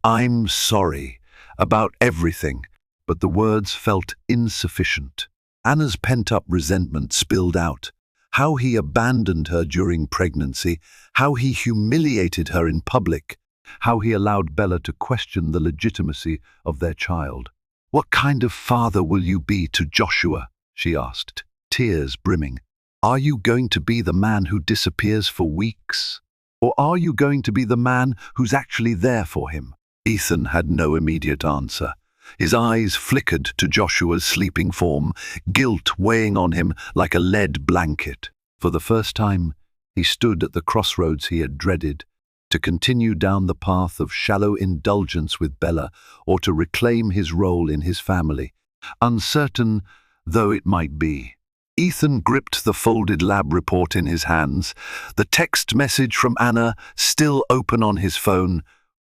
I'm sorry about everything, but the words felt insufficient. Anna's pent-up resentment spilled out. How he abandoned her during pregnancy, how he humiliated her in public, how he allowed Bella to question the legitimacy of their child. What kind of father will you be to Joshua? She asked, tears brimming. Are you going to be the man who disappears for weeks? Or are you going to be the man who's actually there for him? Ethan had no immediate answer. His eyes flickered to Joshua's sleeping form, guilt weighing on him like a lead blanket. For the first time, he stood at the crossroads he had dreaded, to continue down the path of shallow indulgence with Bella or to reclaim his role in his family, uncertain though it might be. Ethan gripped the folded lab report in his hands, the text message from Anna still open on his phone.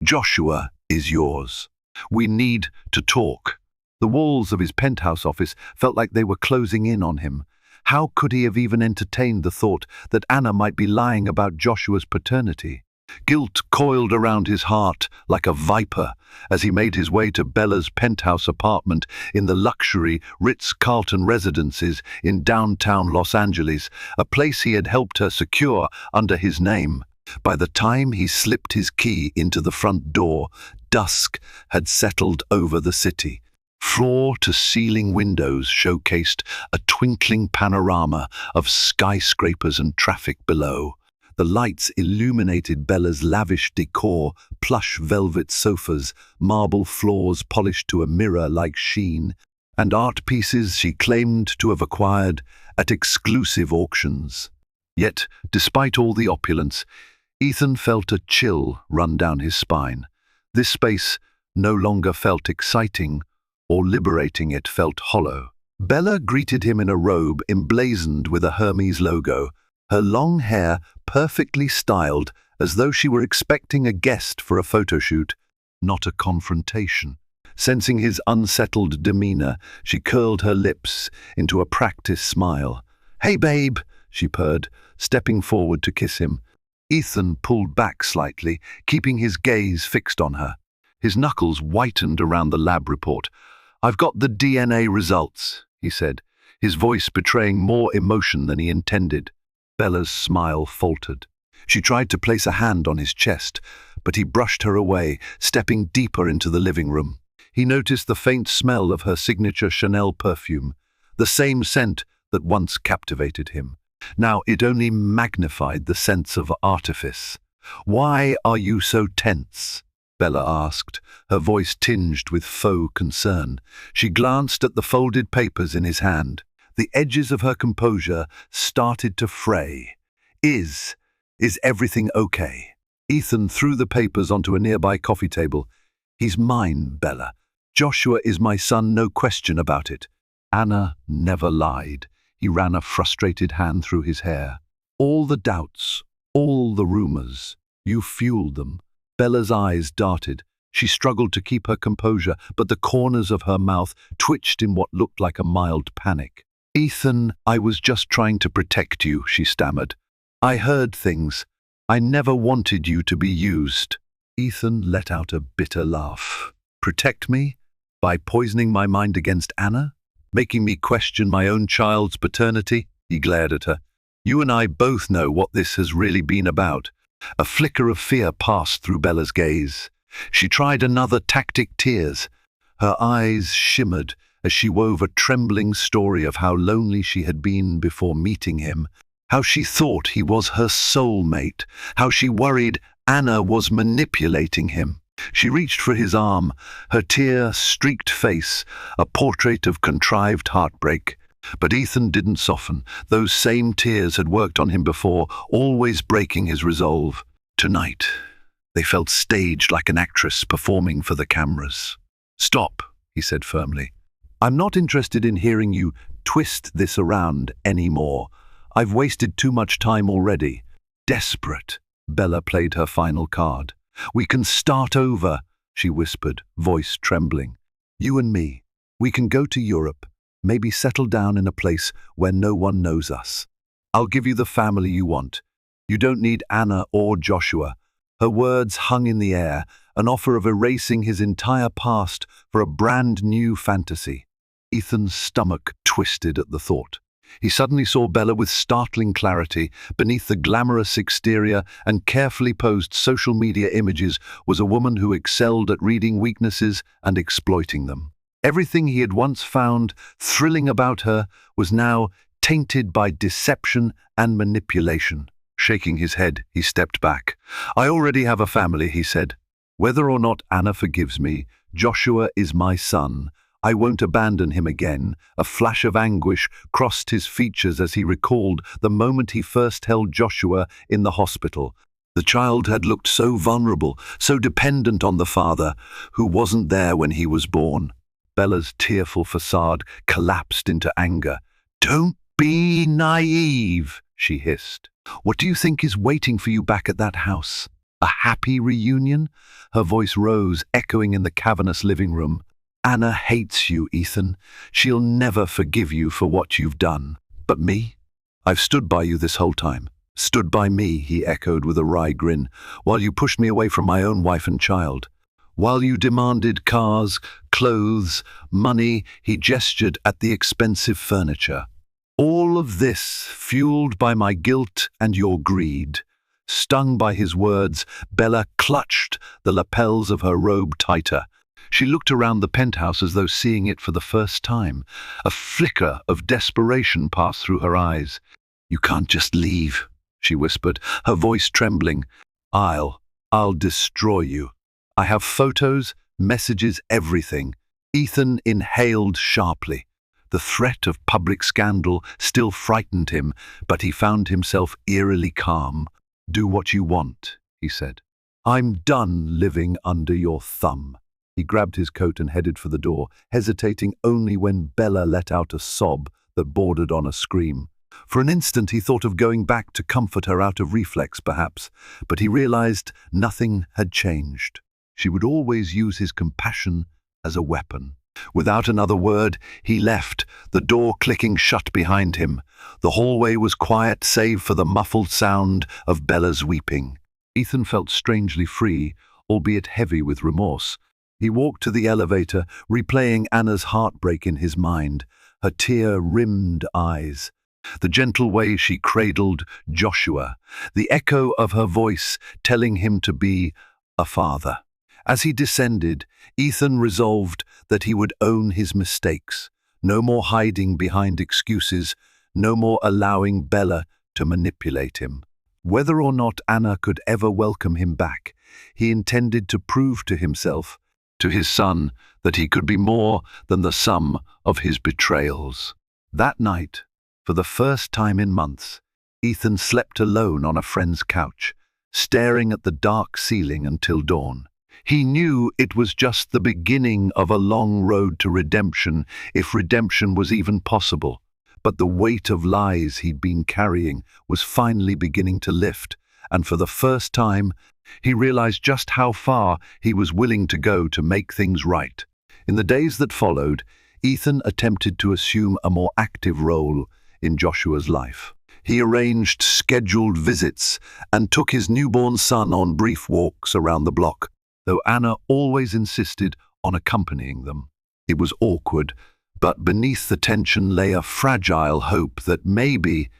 Joshua is yours. We need to talk. The walls of his penthouse office felt like they were closing in on him. How could he have even entertained the thought that Anna might be lying about Joshua's paternity? Guilt coiled around his heart like a viper as he made his way to Bella's penthouse apartment in the luxury Ritz-Carlton residences in downtown Los Angeles, a place he had helped her secure under his name. By the time he slipped his key into the front door, dusk had settled over the city. Floor-to-ceiling windows showcased a twinkling panorama of skyscrapers and traffic below. The lights illuminated Bella's lavish decor, plush velvet sofas, marble floors polished to a mirror-like sheen, and art pieces she claimed to have acquired at exclusive auctions. Yet, despite all the opulence, Ethan felt a chill run down his spine. This space no longer felt exciting or liberating, it felt hollow. Bella greeted him in a robe emblazoned with a Hermes logo, her long hair perfectly styled as though she were expecting a guest for a photoshoot, not a confrontation. Sensing his unsettled demeanor, she curled her lips into a practiced smile. "Hey, babe," she purred, stepping forward to kiss him. Ethan pulled back slightly, keeping his gaze fixed on her. His knuckles whitened around the lab report. "I've got the DNA results," he said, his voice betraying more emotion than he intended. Bella's smile faltered. She tried to place a hand on his chest, but he brushed her away, stepping deeper into the living room. He noticed the faint smell of her signature Chanel perfume, the same scent that once captivated him. Now it only magnified the sense of artifice. "Why are you so tense?" Bella asked, her voice tinged with faux concern. She glanced at the folded papers in his hand. The edges of her composure started to fray. Is everything okay?" Ethan threw the papers onto a nearby coffee table. "He's mine, Bella. Joshua is my son, no question about it." Anna never lied. He ran a frustrated hand through his hair. "All the doubts, all the rumors, you fueled them." Bella's eyes darted. She struggled to keep her composure, but the corners of her mouth twitched in what looked like a mild panic. "Ethan, I was just trying to protect you," she stammered. "I heard things. I never wanted you to be used." Ethan let out a bitter laugh. "Protect me? By poisoning my mind against Anna? Making me question my own child's paternity?" He glared at her. "You and I both know what this has really been about." A flicker of fear passed through Bella's gaze. She tried another tactic, tears. Her eyes shimmered as she wove a trembling story of how lonely she had been before meeting him, how she thought he was her soulmate, how she worried Anna was manipulating him. She reached for his arm, her tear-streaked face, a portrait of contrived heartbreak. But Ethan didn't soften. Those same tears had worked on him before, always breaking his resolve. Tonight, they felt staged like an actress performing for the cameras. "Stop," he said firmly. "I'm not interested in hearing you twist this around anymore. I've wasted too much time already." Desperate, Bella played her final card. "We can start over," she whispered, voice trembling. "You and me. We can go to Europe, maybe settle down in a place where no one knows us. I'll give you the family you want. You don't need Anna or Joshua." Her words hung in the air, an offer of erasing his entire past for a brand new fantasy. Ethan's stomach twisted at the thought. He suddenly saw Bella with startling clarity. Beneath the glamorous exterior and carefully posed social media images was a woman who excelled at reading weaknesses and exploiting them. Everything he had once found thrilling about her was now tainted by deception and manipulation. Shaking his head, he stepped back. "I already have a family," he said. "Whether or not Anna forgives me, Joshua is my son. I won't abandon him again." A flash of anguish crossed his features as he recalled the moment he first held Joshua in the hospital. The child had looked so vulnerable, so dependent on the father, who wasn't there when he was born. Bella's tearful facade collapsed into anger. "Don't be naive," she hissed. "What do you think is waiting for you back at that house? A happy reunion?" Her voice rose, echoing in the cavernous living room. "Anna hates you, Ethan. She'll never forgive you for what you've done. But me? I've stood by you this whole time." "Stood by me," he echoed with a wry grin, "while you pushed me away from my own wife and child. While you demanded cars, clothes, money," he gestured at the expensive furniture. "All of this fueled by my guilt and your greed." Stung by his words, Bella clutched the lapels of her robe tighter. She looked around the penthouse as though seeing it for the first time. A flicker of desperation passed through her eyes. "You can't just leave," she whispered, her voice trembling. I'll destroy you. I have photos, messages, everything." Ethan inhaled sharply. The threat of public scandal still frightened him, but he found himself eerily calm. "Do what you want," he said. "I'm done living under your thumb." He grabbed his coat and headed for the door, hesitating only when Bella let out a sob that bordered on a scream. For an instant he thought of going back to comfort her out of reflex, perhaps, but he realized nothing had changed. She would always use his compassion as a weapon. Without another word, he left, the door clicking shut behind him. The hallway was quiet save for the muffled sound of Bella's weeping. Ethan felt strangely free, albeit heavy with remorse. He walked to the elevator, replaying Anna's heartbreak in his mind, her tear-rimmed eyes, the gentle way she cradled Joshua, the echo of her voice telling him to be a father. As he descended, Ethan resolved that he would own his mistakes. No more hiding behind excuses, no more allowing Bella to manipulate him. Whether or not Anna could ever welcome him back, he intended to prove to himself, to his son, that he could be more than the sum of his betrayals. That night, for the first time in months, Ethan slept alone on a friend's couch, staring at the dark ceiling until dawn. He knew it was just the beginning of a long road to redemption, if redemption was even possible. But the weight of lies he'd been carrying was finally beginning to lift, and for the first time, he realized just how far he was willing to go to make things right. In the days that followed, Ethan attempted to assume a more active role in Joshua's life. He arranged scheduled visits and took his newborn son on brief walks around the block, though Anna always insisted on accompanying them. It was awkward, but beneath the tension lay a fragile hope that maybe,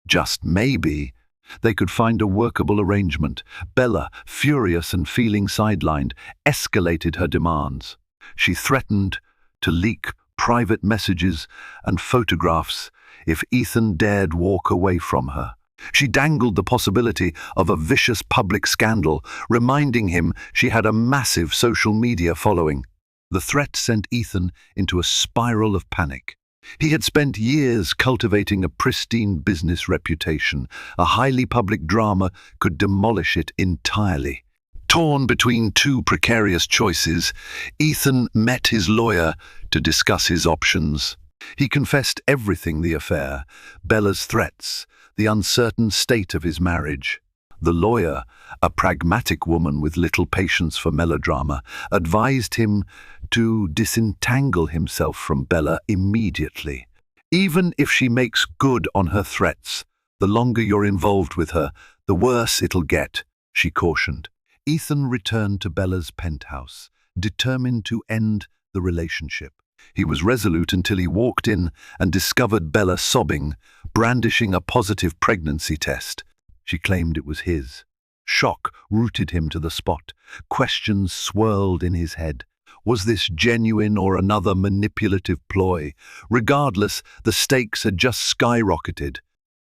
just maybe, they could find a workable arrangement. Bella, furious and feeling sidelined, escalated her demands. She threatened to leak private messages and photographs if Ethan dared walk away from her. She dangled the possibility of a vicious public scandal, reminding him she had a massive social media following. The threat sent Ethan into a spiral of panic. He had spent years cultivating a pristine business reputation. A highly public drama could demolish it entirely. Torn between two precarious choices, Ethan met his lawyer to discuss his options. He confessed everything: the affair, Bella's threats, the uncertain state of his marriage. The lawyer, a pragmatic woman with little patience for melodrama, advised him to disentangle himself from Bella immediately. Even if she makes good on her threats, the longer you're involved with her, the worse it'll get, she cautioned. Ethan returned to Bella's penthouse, determined to end the relationship. He was resolute until he walked in and discovered Bella sobbing, brandishing a positive pregnancy test. She claimed it was his. Shock rooted him to the spot. Questions swirled in his head. Was this genuine or another manipulative ploy? Regardless, the stakes had just skyrocketed.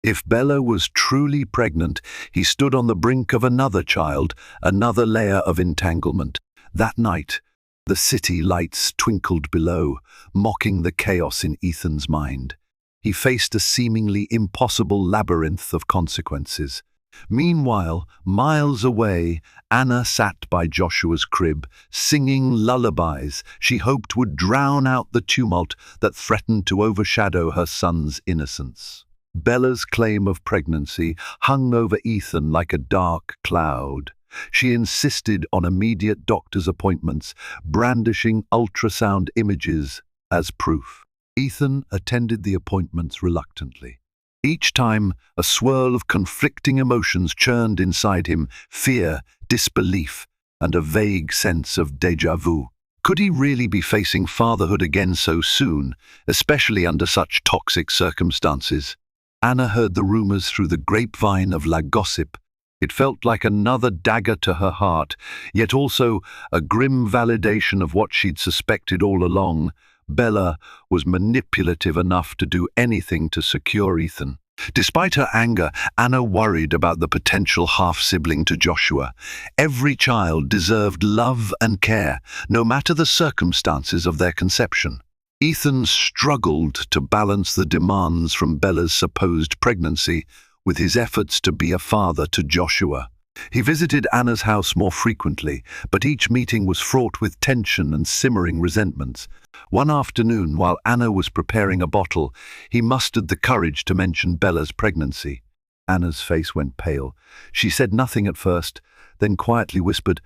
If Bella was truly pregnant, he stood on the brink of another child, another layer of entanglement. That night, the city lights twinkled below, mocking the chaos in Ethan's mind. He faced a seemingly impossible labyrinth of consequences. Meanwhile, miles away, Anna sat by Joshua's crib, singing lullabies she hoped would drown out the tumult that threatened to overshadow her son's innocence. Bella's claim of pregnancy hung over Ethan like a dark cloud. She insisted on immediate doctor's appointments, brandishing ultrasound images as proof. Ethan attended the appointments reluctantly. Each time, a swirl of conflicting emotions churned inside him: fear, disbelief, and a vague sense of déjà vu. Could he really be facing fatherhood again so soon, especially under such toxic circumstances? Anna heard the rumors through the grapevine of la gossip. It felt like another dagger to her heart, yet also a grim validation of what she'd suspected all along. Bella was manipulative enough to do anything to secure Ethan. Despite her anger, Anna worried about the potential half-sibling to Joshua. Every child deserved love and care, no matter the circumstances of their conception. Ethan struggled to balance the demands from Bella's supposed pregnancy with his efforts to be a father to Joshua. He visited Anna's house more frequently, but each meeting was fraught with tension and simmering resentments. One afternoon, while Anna was preparing a bottle, he mustered the courage to mention Bella's pregnancy. Anna's face went pale. She said nothing at first, then quietly whispered,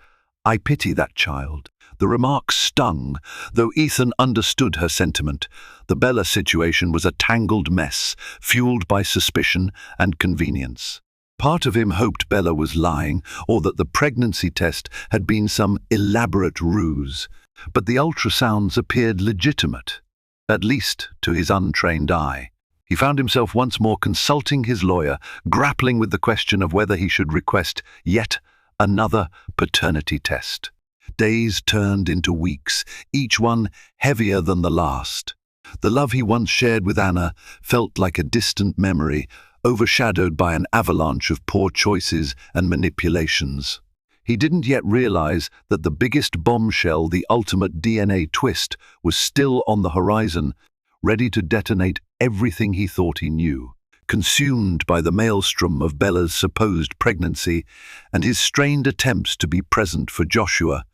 "I pity that child." The remark stung, though Ethan understood her sentiment. The Bella situation was a tangled mess, fueled by suspicion and convenience. Part of him hoped Bella was lying, or that the pregnancy test had been some elaborate ruse. But the ultrasounds appeared legitimate, at least to his untrained eye. He found himself once more consulting his lawyer, grappling with the question of whether he should request yet another paternity test. Days turned into weeks, each one heavier than the last. The love he once shared with Anna felt like a distant memory, overshadowed by an avalanche of poor choices and manipulations. He didn't yet realize that the biggest bombshell, the ultimate DNA twist, was still on the horizon, ready to detonate everything he thought he knew. Consumed by the maelstrom of Bella's supposed pregnancy and his strained attempts to be present for Joshua,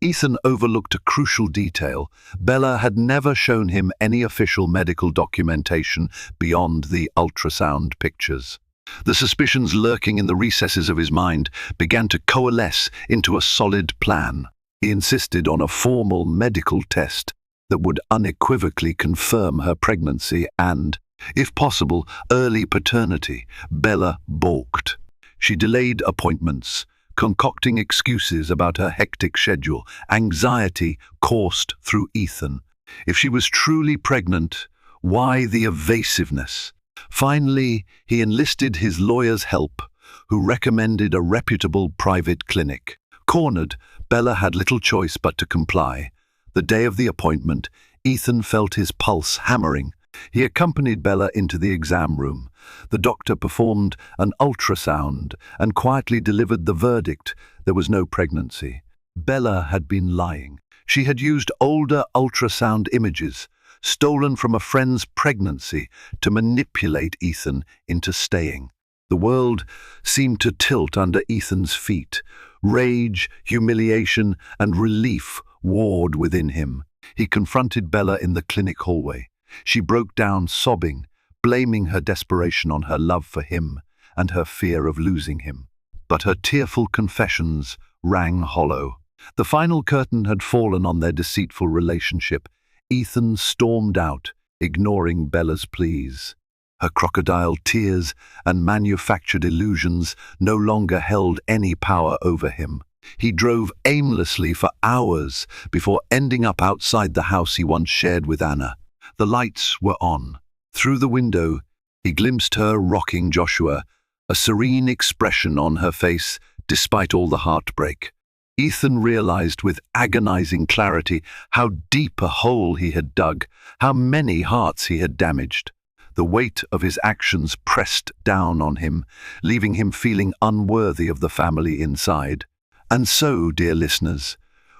Ethan overlooked a crucial detail. Bella had never shown him any official medical documentation beyond the ultrasound pictures. The suspicions lurking in the recesses of his mind began to coalesce into a solid plan. He insisted on a formal medical test that would unequivocally confirm her pregnancy and, if possible, early paternity. Bella balked. She delayed appointments, concocting excuses about her hectic schedule. Anxiety coursed through Ethan. If she was truly pregnant, why the evasiveness? Finally, he enlisted his lawyer's help, who recommended a reputable private clinic. Cornered, Bella had little choice but to comply. The day of the appointment, Ethan felt his pulse hammering. He accompanied Bella into the exam room. The doctor performed an ultrasound and quietly delivered the verdict: there was no pregnancy. Bella had been lying. She had used older ultrasound images, stolen from a friend's pregnancy, to manipulate Ethan into staying. The world seemed to tilt under Ethan's feet. Rage, humiliation, and relief warred within him. He confronted Bella in the clinic hallway. She broke down, sobbing, blaming her desperation on her love for him and her fear of losing him. But her tearful confessions rang hollow. The final curtain had fallen on their deceitful relationship. Ethan stormed out, ignoring Bella's pleas. Her crocodile tears and manufactured illusions no longer held any power over him. He drove aimlessly for hours before ending up outside the house he once shared with Anna. The lights were on. Through the window, he glimpsed her rocking Joshua, a serene expression on her face despite all the heartbreak. Ethan realized with agonizing clarity how deep a hole he had dug, how many hearts he had damaged. The weight of his actions pressed down on him, leaving him feeling unworthy of the family inside. And so, dear listeners,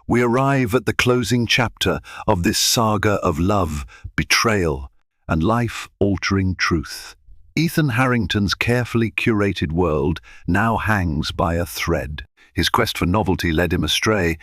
we arrive at the closing chapter of this saga of love, betrayal, and life-altering truth. Ethan Harrington's carefully curated world now hangs by a thread. His quest for novelty led him astray,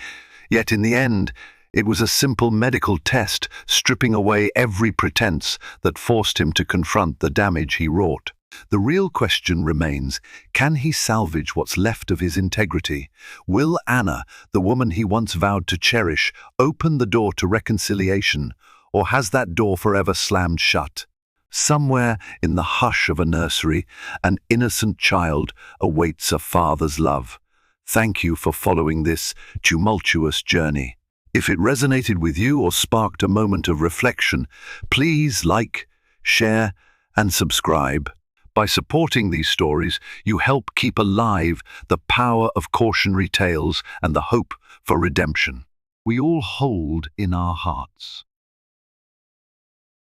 yet in the end, it was a simple medical test, stripping away every pretense that forced him to confront the damage he wrought. The real question remains, can he salvage what's left of his integrity? Will Anna, the woman he once vowed to cherish, open the door to reconciliation, or has that door forever slammed shut? Somewhere in the hush of a nursery, an innocent child awaits a father's love. Thank you for following this tumultuous journey. If it resonated with you or sparked a moment of reflection, please like, share, and subscribe. By supporting these stories, you help keep alive the power of cautionary tales and the hope for redemption we all hold in our hearts.